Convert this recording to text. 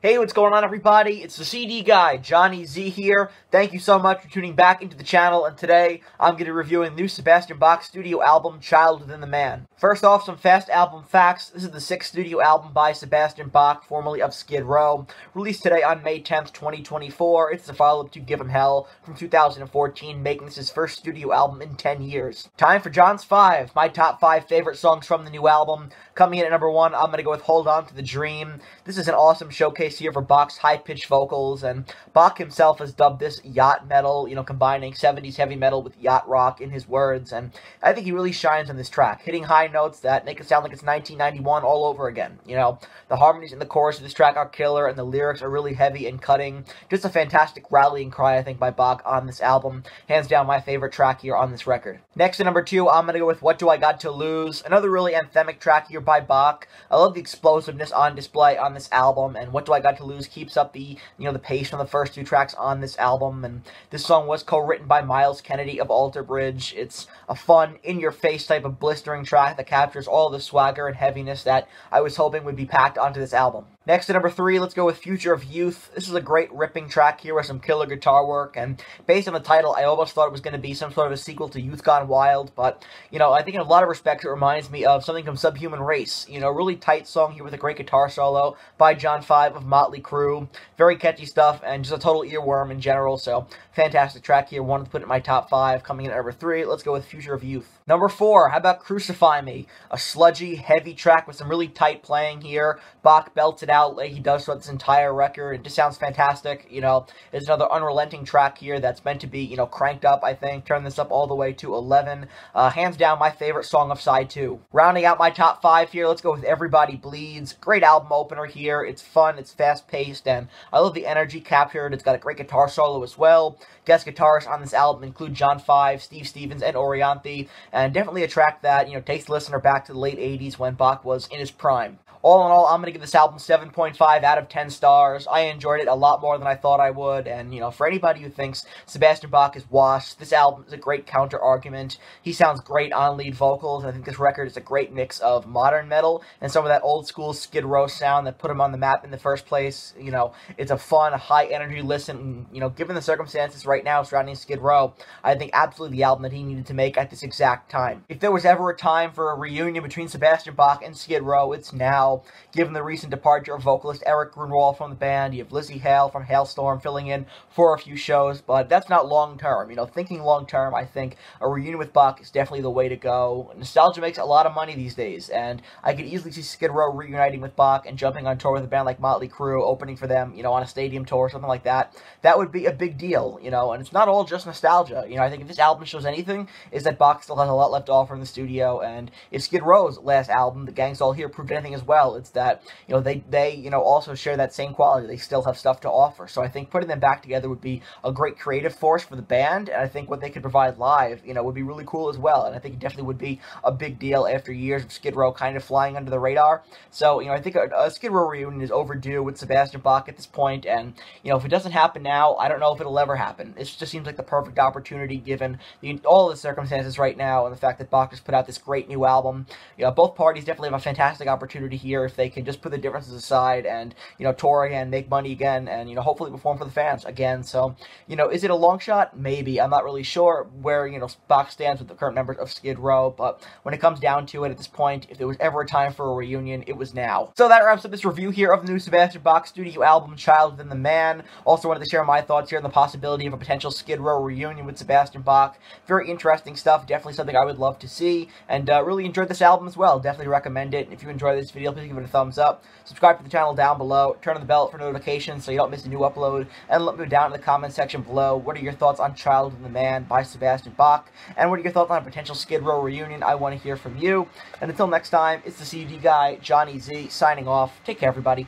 Hey, what's going on, everybody? It's the CD guy, Johnny Z here. Thank you so much for tuning back into the channel, and today I'm going to be reviewing the new Sebastian Bach studio album, Child Within the Man. First off, some fast album facts. This is the 6th studio album by Sebastian Bach, formerly of Skid Row, released today on May 10th, 2024. It's the follow-up to Give 'Em Hell from 2014, making this his first studio album in 10 years. Time for John's 5, my top 5 favorite songs from the new album. Coming in at number 1, I'm going to go with Hold On to the Dream. This is an awesome showcase here for Bach's high-pitched vocals, and Bach himself has dubbed this yacht metal, combining 70s heavy metal with yacht rock in his words, and I think he really shines on this track, hitting high notes that make it sound like it's 1991 all over again. The harmonies in the chorus of this track are killer, and the lyrics are really heavy and cutting. Just a fantastic rallying cry, I think, by Bach on this album. Hands down my favorite track here on this record. Next, at number 2, I'm going to go with What Do I Got to Lose? Another really anthemic track here by Bach. I love the explosiveness on display on this album, and What Do I Got to Lose keeps up the pace from the first 2 tracks on this album. And this song was co-written by Miles Kennedy of Alter Bridge. It's a fun, in-your-face type of blistering track that captures all the swagger and heaviness that I was hoping would be packed onto this album. Next, at number 3, let's go with Future of Youth. This is a great ripping track here with some killer guitar work, and based on the title, I almost thought it was going to be some sort of a sequel to Youth Gone Wild, but, I think in a lot of respects it reminds me of something from Subhuman Race. Really tight song here with a great guitar solo by John 5 of Motley Crue. Very catchy stuff, and just a total earworm in general, so fantastic track here. Wanted to put it in my top 5. Coming in at number 3, let's go with Future of Youth. Number 4, how about Crucify Me? A sludgy, heavy track with some really tight playing here. Bach belts it out like he does throughout this entire record. It just sounds fantastic. There's another unrelenting track here that's meant to be, cranked up, I think. Turn this up all the way to 11. Hands down, my favorite song of side 2. Rounding out my top 5 here, let's go with Everybody Bleeds. Great album opener here. It's fun, it's fast-paced, and I love the energy captured. It's got a great guitar solo as well. Guest guitarists on this album include John 5, Steve Stevens, and Orianthi, and definitely a track that, takes the listener back to the late 80s when Bach was in his prime. All in all, I'm going to give this album 7.5 out of 10 stars. I enjoyed it a lot more than I thought I would, and, for anybody who thinks Sebastian Bach is washed, this album is a great counter-argument. He sounds great on lead vocals, and I think this record is a great mix of modern metal and some of that old-school Skid Row sound that put him on the map in the first place. It's a fun, high-energy listen, given the circumstances right now surrounding Skid Row, I think absolutely the album that he needed to make at this exact time. If there was ever a time for a reunion between Sebastian Bach and Skid Row, it's now. Given the recent departure of vocalist Eric Grunwald from the band, you have Lizzie Hale from Hailstorm filling in for a few shows, but that's not long-term. Thinking long-term, I think a reunion with Bach is definitely the way to go. Nostalgia makes a lot of money these days, and I could easily see Skid Row reuniting with Bach and jumping on tour with a band like Motley Crue, opening for them, on a stadium tour or something like that. That would be a big deal, and it's not all just nostalgia. I think if this album shows anything, is that Bach still has a lot left to offer in the studio, and if Skid Row's last album, The Gang's All Here, proved anything as well, it's that, they also share that same quality. They still have stuff to offer. So I think putting them back together would be a great creative force for the band, and I think what they could provide live, would be really cool as well. And I think it definitely would be a big deal after years of Skid Row kind of flying under the radar. So, I think a Skid Row reunion is overdue with Sebastian Bach at this point, and, if it doesn't happen now, I don't know if it'll ever happen. It just seems like the perfect opportunity given all the circumstances right now and the fact that Bach just put out this great new album. Both parties definitely have a fantastic opportunity here if they can just put the differences aside and, tour again, make money again, and, hopefully perform for the fans again. So, is it a long shot? Maybe. I'm not really sure where, Bach stands with the current members of Skid Row, but when it comes down to it at this point, if there was ever a time for a reunion, it was now. So that wraps up this review here of the new Sebastian Bach studio album, Child Within the Man. Also wanted to share my thoughts here on the possibility of a potential Skid Row reunion with Sebastian Bach. Very interesting stuff. Definitely something I would love to see, and really enjoyed this album as well. Definitely recommend it. If you enjoyed this video, please give it a thumbs up. Subscribe to the channel down below. Turn on the bell for notifications so you don't miss a new upload. And let me know down in the comment section below, what are your thoughts on Child Within the Man by Sebastian Bach? And what are your thoughts on a potential Skid Row reunion? I want to hear from you. And until next time, it's the CD guy, Johnny Z, signing off. Take care, everybody.